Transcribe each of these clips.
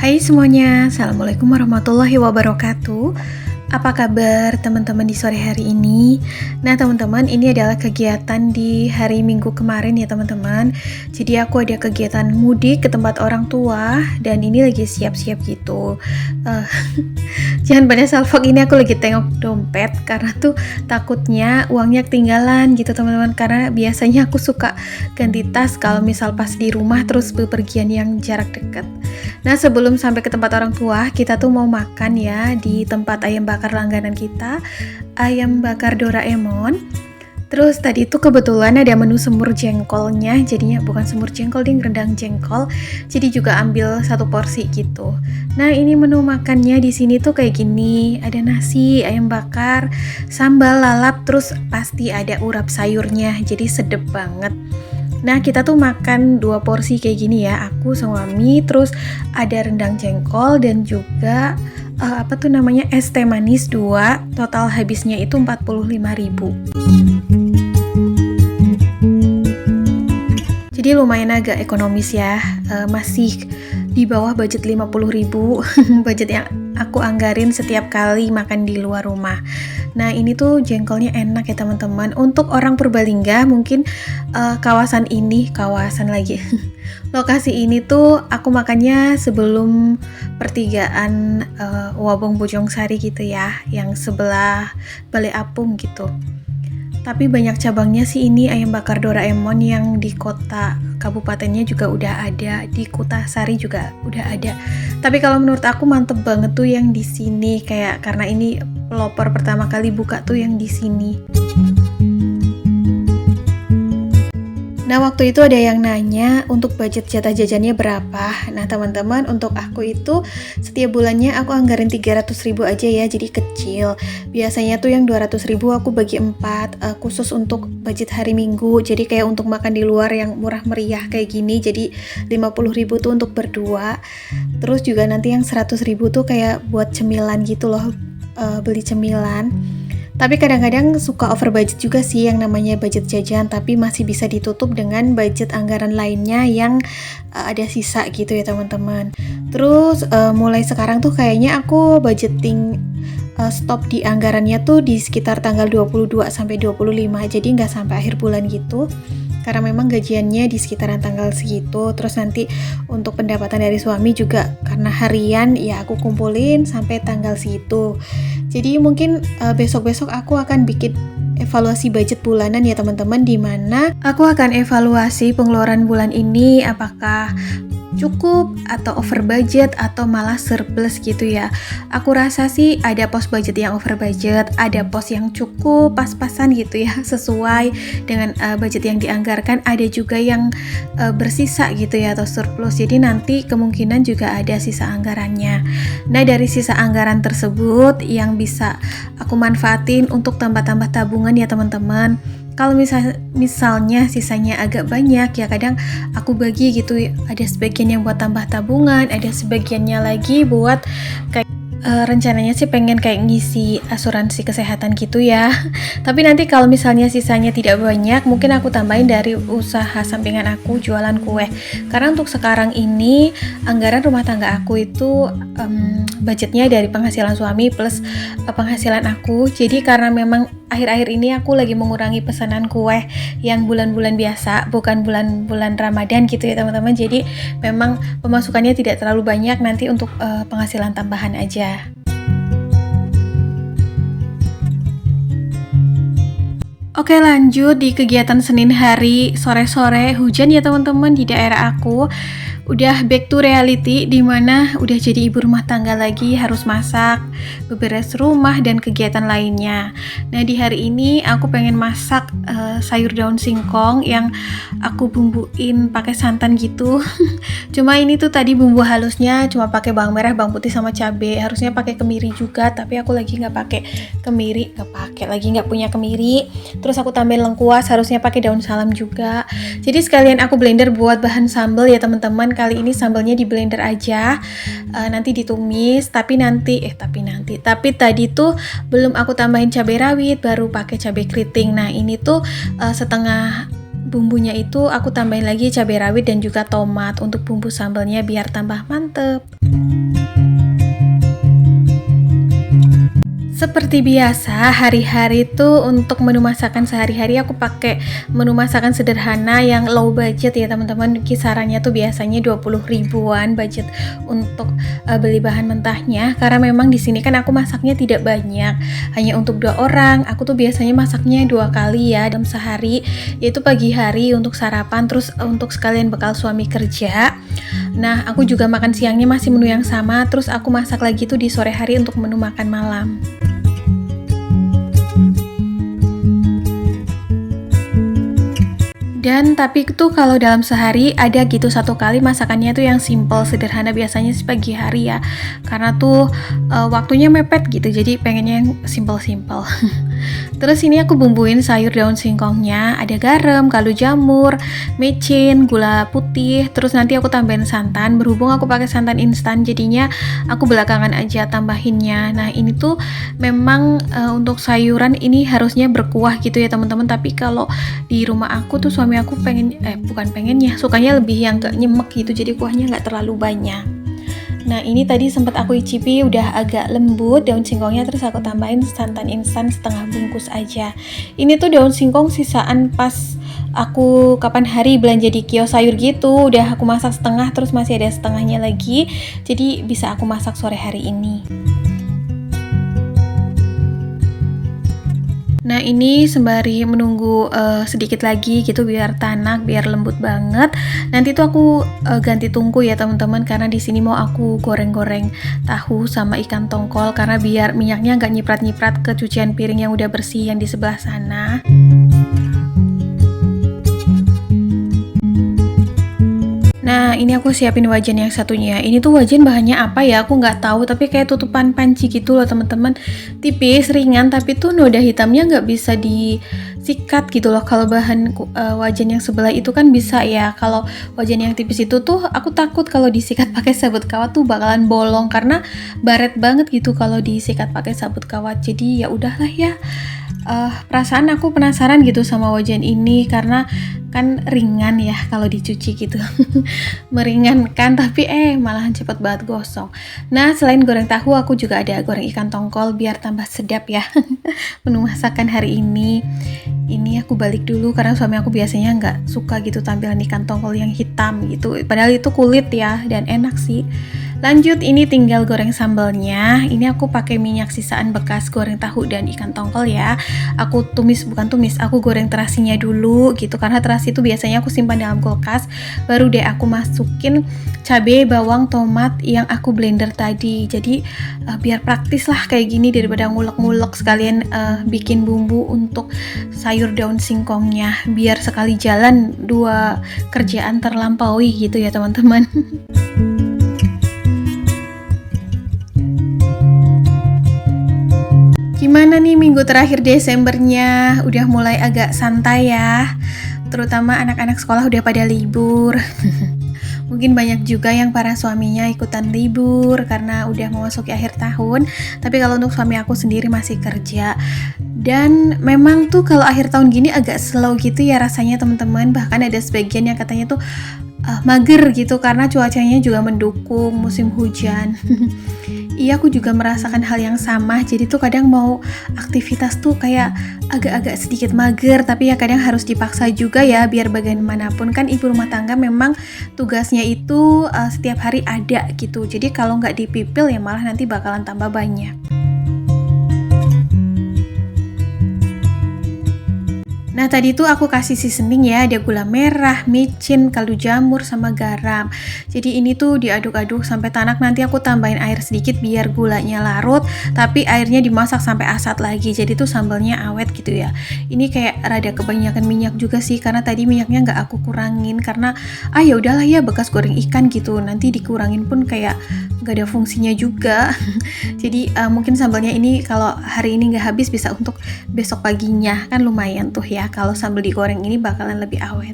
Hai semuanya, Assalamualaikum warahmatullahi wabarakatuh. Apa kabar teman-teman di sore hari ini? Nah teman-teman, ini adalah kegiatan di hari Minggu kemarin ya teman-teman. Jadi aku ada kegiatan mudik ke tempat orang tua dan ini lagi siap-siap gitu. Eh, Jangan pada salfok, ini aku lagi tengok dompet karena tuh takutnya uangnya ketinggalan gitu teman-teman. Karena biasanya aku suka ganti tas kalau misal pas di rumah terus bepergian yang jarak dekat. Nah sebelum sampai ke tempat orang tua, kita tuh mau makan ya di tempat ayam bakar langganan kita, ayam bakar Doraemon. Terus tadi itu kebetulan ada menu semur jengkolnya, jadinya bukan semur jengkol, ding, rendang jengkol. Jadi juga ambil satu porsi gitu. Nah ini menu makannya di sini tuh kayak gini, ada nasi, ayam bakar, sambal lalap, terus pasti ada urap sayurnya, jadi sedep banget. Nah kita tuh makan 2 porsi kayak gini ya, aku sama Mami, terus ada rendang jengkol dan juga es teh manis 2, total habisnya itu 45.000. Jadi lumayan agak ekonomis ya, masih di bawah budget 50.000 budget yang aku anggarin setiap kali makan di luar rumah. Nah ini tuh jengkolnya enak ya teman-teman. Untuk orang Purbalingga mungkin lokasi ini tuh aku makannya sebelum pertigaan Wabong Bojongsari gitu ya, yang sebelah Balai Apung gitu. Tapi banyak cabangnya sih ini ayam bakar Doraemon, yang di kota kabupatennya juga udah ada, di Kutasari juga udah ada. Tapi kalau menurut aku mantep banget tuh yang di sini, kayak karena ini pelopor pertama kali buka tuh yang di sini. Nah waktu itu ada yang nanya untuk budget jatah jajannya berapa. Nah teman-teman, untuk aku itu setiap bulannya aku anggarin 300.000 aja ya, jadi kecil. Biasanya tuh yang 200.000 aku bagi 4, khusus untuk budget hari Minggu. Jadi kayak untuk makan di luar yang murah meriah kayak gini, jadi 50.000 tuh untuk berdua. Terus juga nanti yang 100.000 tuh kayak buat cemilan gitu loh, beli cemilan. Tapi kadang-kadang suka over budget juga sih yang namanya budget jajan, tapi masih bisa ditutup dengan budget anggaran lainnya yang ada sisa gitu ya teman-teman. Terus mulai sekarang tuh kayaknya aku budgeting stop di anggarannya tuh di sekitar tanggal 22 sampai 25, jadi nggak sampai akhir bulan gitu. Karena memang gajiannya di sekitaran tanggal segitu. Terus nanti untuk pendapatan dari suami juga karena harian ya aku kumpulin sampai tanggal segitu. Jadi mungkin besok-besok aku akan bikin evaluasi budget bulanan ya teman-teman, di mana aku akan evaluasi pengeluaran bulan ini apakah cukup atau over budget atau malah surplus gitu ya. Aku rasa sih ada pos budget yang over budget, ada pos yang cukup pas-pasan gitu ya, sesuai dengan budget yang dianggarkan, ada juga yang bersisa gitu ya atau surplus. Jadi nanti kemungkinan juga ada sisa anggarannya. Nah dari sisa anggaran tersebut yang bisa aku manfaatin untuk tambah-tambah tabungan ya teman-teman. Kalau misalnya sisanya agak banyak ya kadang aku bagi gitu, ada sebagian yang buat tambah tabungan, ada sebagiannya lagi buat kayak rencananya sih pengen kayak ngisi asuransi kesehatan gitu ya. Tapi nanti kalau misalnya sisanya tidak banyak, mungkin aku tambahin dari usaha sampingan aku jualan kue. Karena untuk sekarang ini anggaran rumah tangga aku itu budgetnya dari penghasilan suami plus penghasilan aku. Jadi karena memang akhir-akhir ini aku lagi mengurangi pesanan kue yang bulan-bulan biasa, bukan bulan-bulan Ramadan gitu ya teman-teman. Jadi memang pemasukannya tidak terlalu banyak, nanti untuk penghasilan tambahan aja. Oke lanjut di kegiatan Senin hari sore-sore, hujan ya teman-teman di daerah aku. Udah back to reality, dimana udah jadi ibu rumah tangga lagi, harus masak, beberes rumah, dan kegiatan lainnya. Nah di hari ini aku pengen masak sayur daun singkong yang aku bumbuin pakai santan gitu. Cuma ini tuh tadi bumbu halusnya cuma pakai bawang merah, bawang putih sama cabai. Harusnya pakai kemiri juga, tapi aku lagi nggak pakai kemiri, nggak punya kemiri. Terus aku tambahin lengkuas, harusnya pakai daun salam juga. Jadi sekalian aku blender buat bahan sambal ya teman-teman. Kali ini sambalnya di blender aja, nanti ditumis. Tapi tadi tuh belum aku tambahin cabai rawit, baru pakai cabai keriting. Nah ini tuh setengah bumbunya itu aku tambahin lagi cabai rawit dan juga tomat untuk bumbu sambalnya biar tambah mantep. Seperti biasa, hari-hari tuh untuk menu masakan sehari-hari aku pakai menu masakan sederhana yang low budget ya teman-teman. Kisarannya tuh biasanya 20 ribuan budget untuk beli bahan mentahnya. Karena memang di sini kan aku masaknya tidak banyak, hanya untuk 2 orang. Aku tuh biasanya masaknya 2 kali ya dalam sehari, yaitu pagi hari untuk sarapan, terus untuk sekalian bekal suami kerja. Nah, aku juga makan siangnya masih menu yang sama, terus aku masak lagi tuh di sore hari untuk menu makan malam. Dan tapi tuh kalau dalam sehari ada gitu 1 kali masakannya tuh yang simple, sederhana, biasanya sih pagi hari ya. Karena tuh waktunya mepet gitu, jadi pengennya yang simple-simple. Terus ini aku bumbuin sayur daun singkongnya, ada garam, kaldu jamur, micin, gula putih, terus nanti aku tambahin santan. Berhubung aku pakai santan instan, jadinya aku belakangan aja tambahinnya. Nah ini tuh memang untuk sayuran ini harusnya berkuah gitu ya teman-teman. Tapi kalau di rumah aku tuh suami aku bukan pengennya, sukanya lebih yang ke nyemek gitu, jadi kuahnya nggak terlalu banyak. Nah ini tadi sempat aku icipi udah agak lembut daun singkongnya, terus aku tambahin santan instan setengah bungkus aja. Ini tuh daun singkong sisaan pas aku kapan hari belanja di kios sayur gitu, udah aku masak setengah, terus masih ada setengahnya lagi, jadi bisa aku masak sore hari ini. Nah ini sembari menunggu sedikit lagi gitu biar tanak, biar lembut banget. Nanti tuh aku ganti tungku ya teman-teman, karena di sini mau aku goreng-goreng tahu sama ikan tongkol, karena biar minyaknya nggak nyiprat-nyiprat ke cucian piring yang udah bersih yang di sebelah sana. Nah ini aku siapin wajan yang satunya. Ini tuh wajan bahannya apa ya, aku nggak tahu, tapi kayak tutupan panci gitu loh teman-teman, tipis, ringan, tapi tuh noda hitamnya nggak bisa disikat gitu loh. Kalau bahan wajan yang sebelah itu kan bisa ya, kalau wajan yang tipis itu tuh aku takut kalau disikat pakai sabut kawat tuh bakalan bolong, karena baret banget gitu kalau disikat pakai sabut kawat. Jadi ya udahlah ya. Perasaan aku penasaran gitu sama wajan ini, karena kan ringan ya kalau dicuci gitu. Meringankan, tapi malahan cepet banget gosong. Nah selain goreng tahu, aku juga ada goreng ikan tongkol biar tambah sedap ya. Menu masakan hari ini. Ini aku balik dulu karena suami aku biasanya nggak suka gitu tampilan ikan tongkol yang hitam gitu, padahal itu kulit ya, dan enak sih. Lanjut, ini tinggal goreng sambalnya. Ini aku pakai minyak sisaan bekas goreng tahu dan ikan tongkol ya. Aku aku goreng terasinya dulu gitu, karena terasi itu biasanya aku simpan dalam kulkas. Baru deh aku masukin cabai, bawang, tomat yang aku blender tadi. Jadi biar praktis lah kayak gini, daripada ngulek-ngulek sekalian bikin bumbu untuk sayur daun singkongnya. Biar sekali jalan 2 kerjaan terlampaui gitu ya teman-teman. Gimana nih minggu terakhir Desembernya? Udah mulai agak santai ya, terutama anak-anak sekolah udah pada libur. Mungkin banyak juga yang para suaminya ikutan libur karena udah memasuki akhir tahun. Tapi kalau untuk suami aku sendiri masih kerja. Dan memang tuh kalau akhir tahun gini agak slow gitu ya rasanya teman-teman. Bahkan ada sebagian yang katanya tuh mager gitu karena cuacanya juga mendukung musim hujan. Iya, aku juga merasakan hal yang sama. Jadi tuh kadang mau aktivitas tuh kayak agak-agak sedikit mager, tapi ya kadang harus dipaksa juga ya, biar bagaimanapun kan ibu rumah tangga memang tugasnya itu setiap hari ada gitu. Jadi kalau nggak dipipil ya malah nanti bakalan tambah banyak. Nah tadi tuh aku kasih seasoning ya, ada gula merah, micin, kaldu jamur, sama garam. Jadi ini tuh diaduk-aduk sampai tanak, nanti aku tambahin air sedikit biar gulanya larut, tapi airnya dimasak sampai asat lagi, jadi tuh sambalnya awet gitu ya. Ini kayak rada kebanyakan minyak juga sih, karena tadi minyaknya nggak aku kurangin, karena ya udahlah ya bekas goreng ikan gitu, nanti dikurangin pun kayak nggak ada fungsinya juga. Jadi mungkin sambalnya ini kalau hari ini nggak habis bisa untuk besok paginya, kan lumayan tuh ya. Kalau sambal digoreng ini bakalan lebih awet.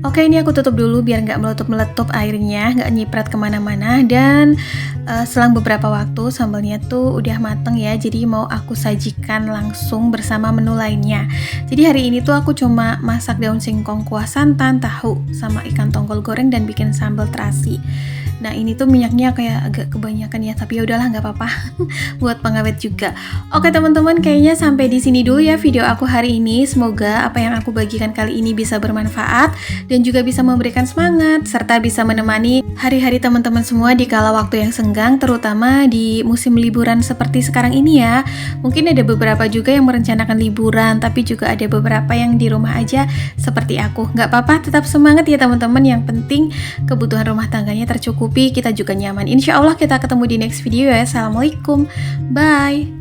Oke, ini aku tutup dulu biar nggak meletup-meletup airnya, nggak nyiprat kemana-mana. Dan selang beberapa waktu sambalnya tuh udah mateng ya, jadi mau aku sajikan langsung bersama menu lainnya. Jadi hari ini tuh aku cuma masak daun singkong kuah santan, tahu, sama ikan tongkol goreng dan bikin sambal terasi. Nah ini tuh minyaknya kayak agak kebanyakan ya, tapi ya udahlah nggak apa-apa. Buat pengawet juga. Oke teman-teman, kayaknya sampai di sini dulu ya video aku hari ini. Semoga apa yang aku bagikan kali ini bisa bermanfaat dan juga bisa memberikan semangat serta bisa menemani hari-hari teman-teman semua di kala waktu yang senggang, terutama di musim liburan seperti sekarang ini ya. Mungkin ada beberapa juga yang merencanakan liburan, tapi juga ada beberapa yang di rumah aja seperti aku. Nggak apa-apa, tetap semangat ya teman-teman. Yang penting kebutuhan rumah tangganya tercukupi, kita juga nyaman. Insya Allah kita ketemu di next video ya. Assalamualaikum, bye.